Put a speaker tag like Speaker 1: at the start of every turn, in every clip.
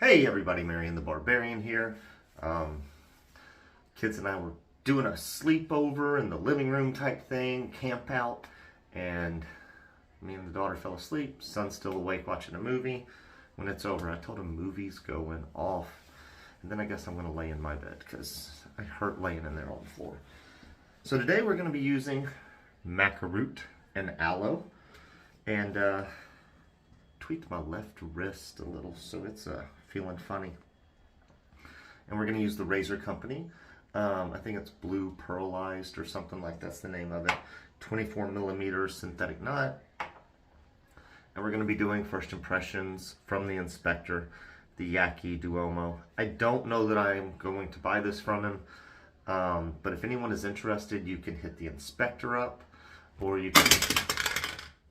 Speaker 1: Hey everybody, Marion the Barbarian here. Kids and I were doing a sleepover in the living room type thing, camp out, and me and the daughter fell asleep. Son's still awake watching a movie. When it's over, I told him movies going off. And then I guess I'm going to lay in my bed because I hurt laying in there on the floor. So today we're going to be using maca root and aloe. And tweaked my left wrist a little, so it's feeling funny. And we're going to use the Razor Company. I think it's blue Pearlized or something like that's the name of it. 24 millimeter synthetic knot. And we're going to be doing first impressions from the inspector, the Yaqi Duomo. I don't know that I'm going to buy this from him, but if anyone is interested, you can hit the inspector up, or you can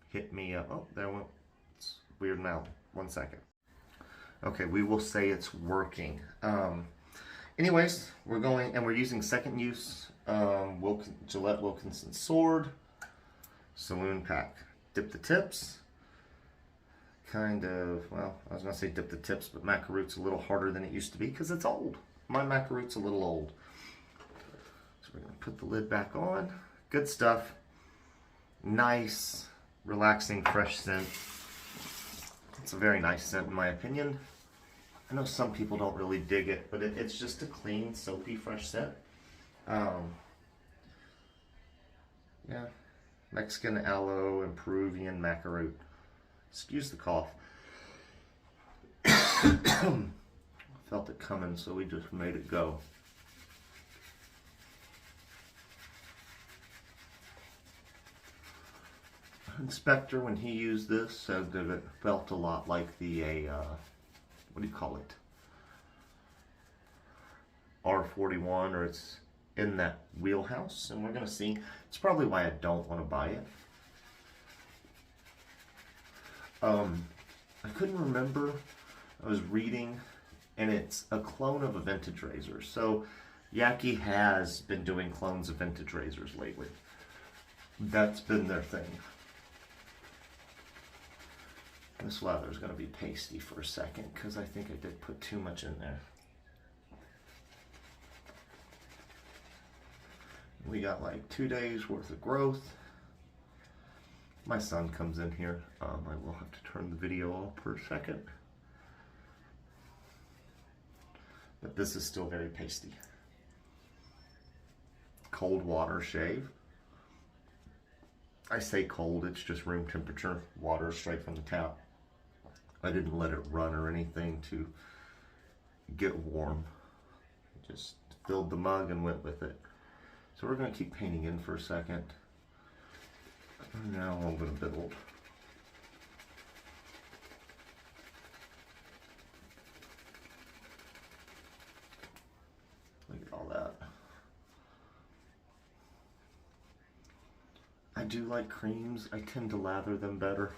Speaker 1: hit me up. Oh, there went. It's weird now. 1 second. Okay, we will say it's working. Anyways, we're going, and we're using second use Gillette Wilkinson sword, Saloon pack. Dip the tips. Kind of, well, I was going to say dip the tips, but maca root's a little harder than it used to be because it's old. My maca root's a little old. So we're going to put the lid back on. Good stuff. Nice, relaxing, fresh scent. It's a very nice scent in my opinion. I know some people don't really dig it, but it's just a clean, soapy, fresh scent. Yeah, Mexican aloe and Peruvian maca root. Excuse the cough. Felt it coming, so we just made it go. Inspector, when he used this, said that it felt a lot like the what do you call it? R41, or it's in that wheelhouse, and we're gonna see. It's probably why I don't want to buy it. I couldn't remember. I was reading, and it's a clone of a vintage razor. So Yaqi has been doing clones of vintage razors lately. That's been their thing. This lather is going to be pasty for a second because I think I did put too much in there. We got like 2 days worth of growth. My son comes in here. I will have to turn the video off per second. But this is still very pasty. Cold water shave. I say cold, it's just room temperature water straight from the tap. I didn't let it run or anything to get warm. Just filled the mug and went with it. So we're going to keep painting in for a second. Now I'm going to build. Look at all that. I do like creams. I tend to lather them better.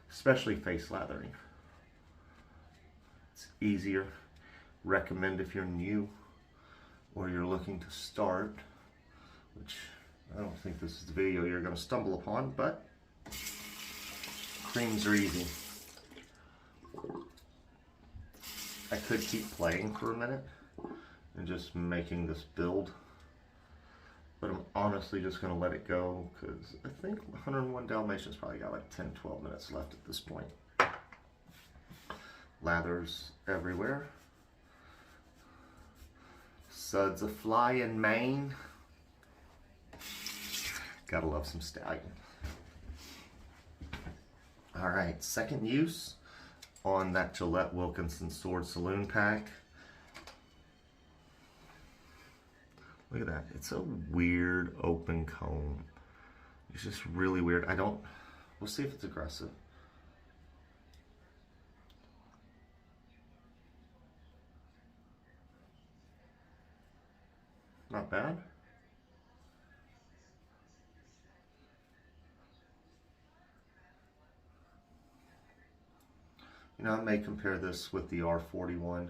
Speaker 1: Especially face lathering. It's easier. Recommend if you're new or you're looking to start, which I don't think this is the video you're going to stumble upon, but creams are easy. I could keep playing for a minute and just making this build, but I'm honestly just going to let it go because I think 101 Dalmatians probably got like 10-12 minutes left at this point. Lathers everywhere. Suds a fly in Maine. Gotta love some stallion. Alright, second use on that Gillette Wilkinson Sword Saloon pack. Look at that. It's a weird open comb. It's just really weird. We'll see if it's aggressive. Not bad. You know, I may compare this with the R41.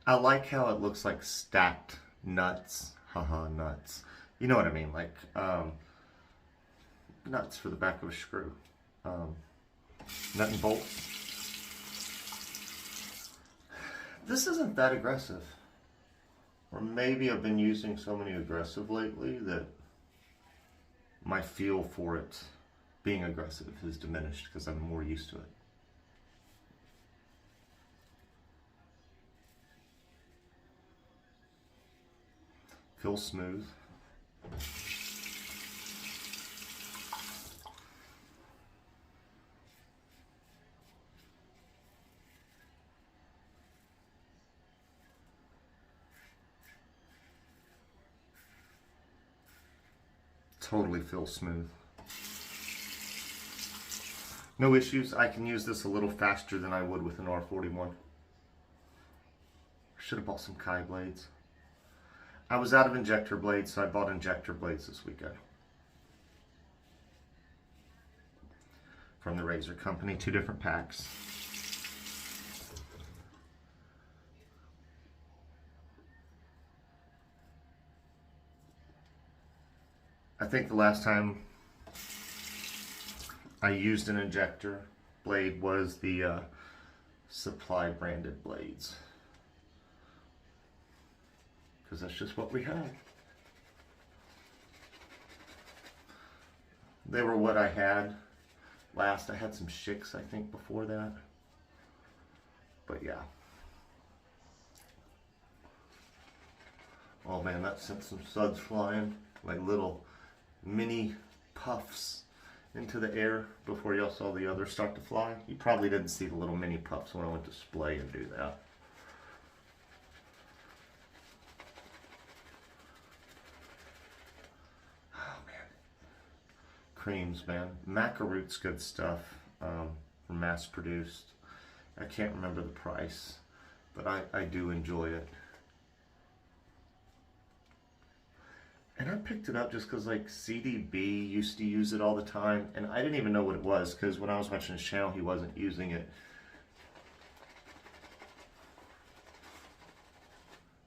Speaker 1: I like how it looks like stacked nuts. Haha, nuts. You know what I mean, like nuts for the back of a screw. Nut and bolts. This isn't that aggressive. Or maybe I've been using so many aggressive lately that my feel for it being aggressive has diminished because I'm more used to it. Feels smooth. Totally feels smooth. No issues. I can use this a little faster than I would with an R41. Should have bought some Kai blades. I was out of injector blades, so I bought injector blades this weekend. From the Razor Company, 2 different packs. I think the last time I used an injector blade was the Supply branded blades. Because that's just what we had. They were what I had last. I had some Shicks, I think, before that. But yeah. Oh man, that sent some suds flying. Like little mini puffs into the air before y'all saw the others start to fly. You probably didn't see the little mini puffs when I went to splay and do that. Oh man. Creams, man. Maca Root's good stuff. Mass produced. I can't remember the price, but I do enjoy it. And I picked it up just because like CDB used to use it all the time, and I didn't even know what it was because when I was watching his channel he wasn't using it.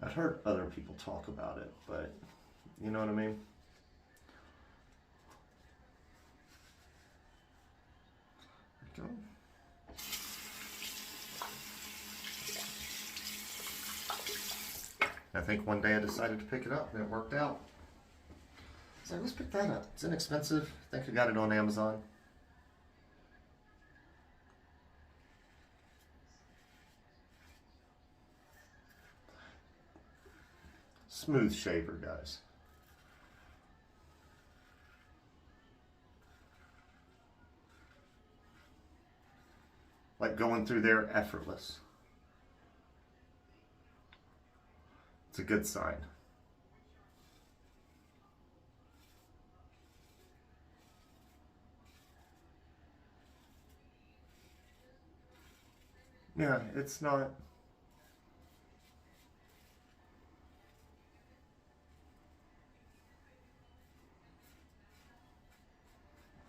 Speaker 1: I've heard other people talk about it, but you know what I mean? There we go. I think one day I decided to pick it up and it worked out. So let's pick that up. It's inexpensive. I think I got it on Amazon. Smooth shaver, guys. Like going through there effortless. It's a good sign. Yeah, it's not.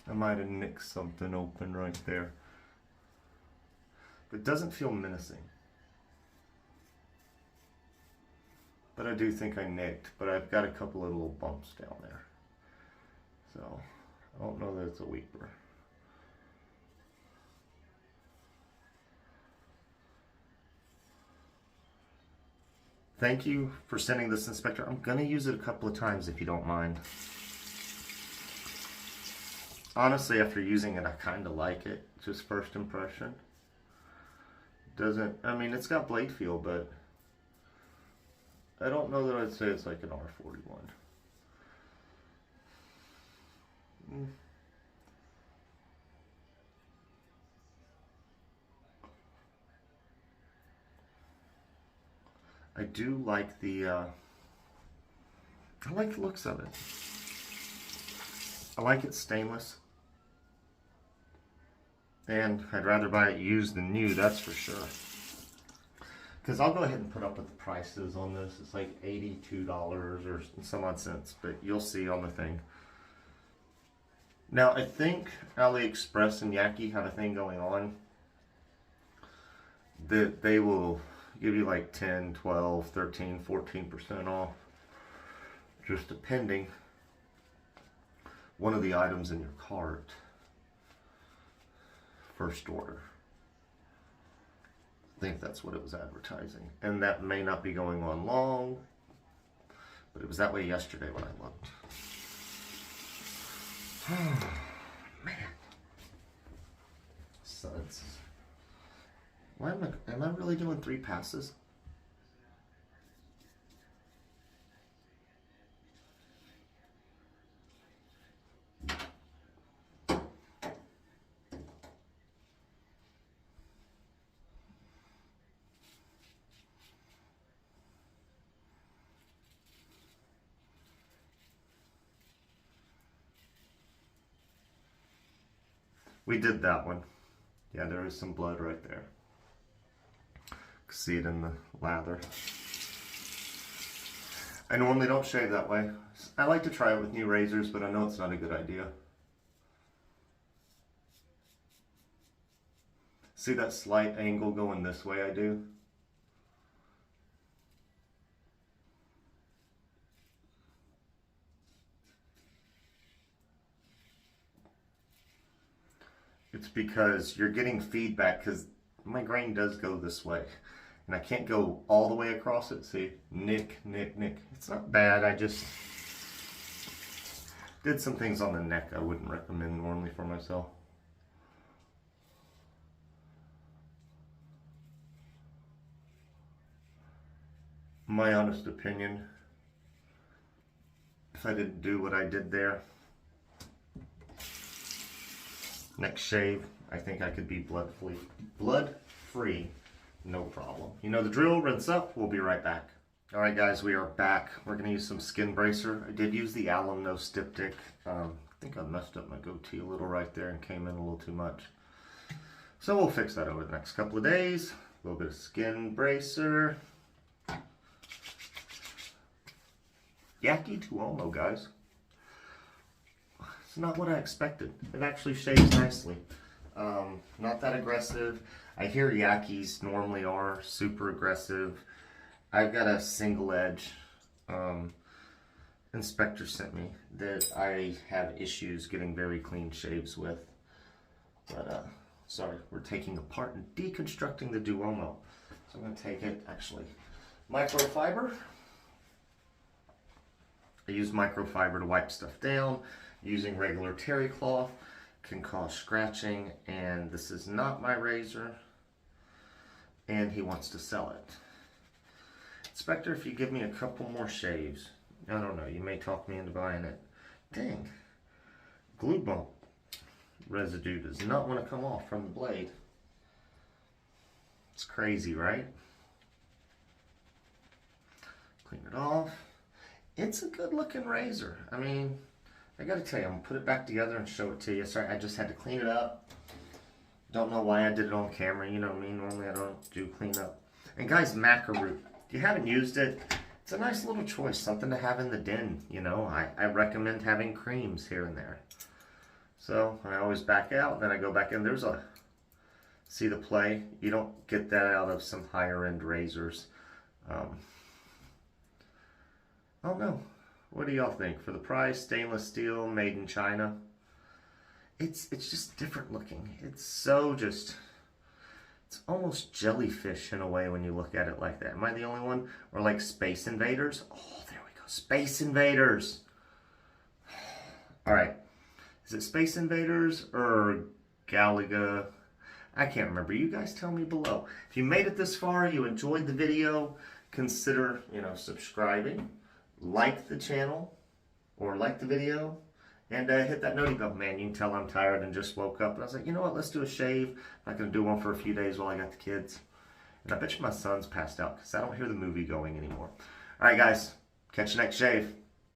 Speaker 1: I might have nicked something open right there. It doesn't feel menacing. But I do think I nicked, but I've got a couple of little bumps down there. So, I don't know that it's a weeper. Thank you for sending this inspector. I'm gonna use it a couple of times if you don't mind. Honestly, after using it, I kind of like it. Just first impression. Doesn't, I mean, it's got blade feel, but I don't know that I'd say it's like an R41. I do like the, I like the looks of it. I like it stainless. And I'd rather buy it used than new, that's for sure. Because I'll go ahead and put up with the prices on this. It's like $82 or some odd cents, but you'll see on the thing. Now, I think AliExpress and Yaqi have a thing going on that they will give you like 10, 12, 13, 14% off, just depending one of the items in your cart. First order. I think that's what it was advertising. And that may not be going on long, but it was that way yesterday when I looked. Man. Suds. Why am I really doing 3 passes? We did that one. Yeah, there is some blood right there. See it in the lather. I normally don't shave that way. I like to try it with new razors, but I know it's not a good idea. See that slight angle going this way I do? It's because you're getting feedback, because my grain does go this way. And I can't go all the way across it. See? Nick. It's not bad. I just did some things on the neck I wouldn't recommend normally for myself. My honest opinion, if I didn't do what I did there, next shave, I think I could be blood free, no problem. You know the drill, rinse up, we'll be right back. All right guys, we are back. We're gonna use some skin bracer. I did use the alum no styptic. I think I messed up my goatee a little right there and came in a little too much. So we'll fix that over the next couple of days. A little bit of skin bracer. Yaqi Duomo, guys. It's not what I expected. It actually shaves nicely. Not that aggressive. I hear Yaqis normally are super aggressive. I've got a single edge inspector sent me that I have issues getting very clean shaves with. But sorry, we're taking apart and deconstructing the Duomo. So I'm going to take it, actually, microfiber. I use microfiber to wipe stuff down. Using regular terry cloth can cause scratching, and this is not my razor, and he wants to sell it. Inspector, if you give me a couple more shaves, I don't know, you may talk me into buying it. Dang, glue bump residue does not want to come off from the blade. It's crazy, right? Clean it off. It's a good looking razor. I mean, I gotta tell you, I'm gonna put it back together and show it to you. Sorry, I just had to clean it up. Don't know why I did it on camera, you know what I mean? Normally I don't do clean up. And guys, Maca root. If you haven't used it, it's a nice little choice, something to have in the den, you know? I recommend having creams here and there. So I always back out, then I go back in. There's a, see the play? You don't get that out of some higher end razors. I don't know. What do y'all think? For the price, stainless steel, made in China. It's just different looking. It's so just, it's almost jellyfish in a way when you look at it like that. Am I the only one? Or like Space Invaders? Oh, there we go. Space Invaders. All right. Is it Space Invaders or Galaga? I can't remember. You guys tell me below. If you made it this far, you enjoyed the video, consider, you know, subscribing. Like the channel or like the video, and hit that noti bell. Man, you can tell I'm tired and just woke up. And I was like, you know what, let's do a shave. I'm not going to do one for a few days while I got the kids. And I bet you my son's passed out because I don't hear the movie going anymore. All right, guys, catch you next shave.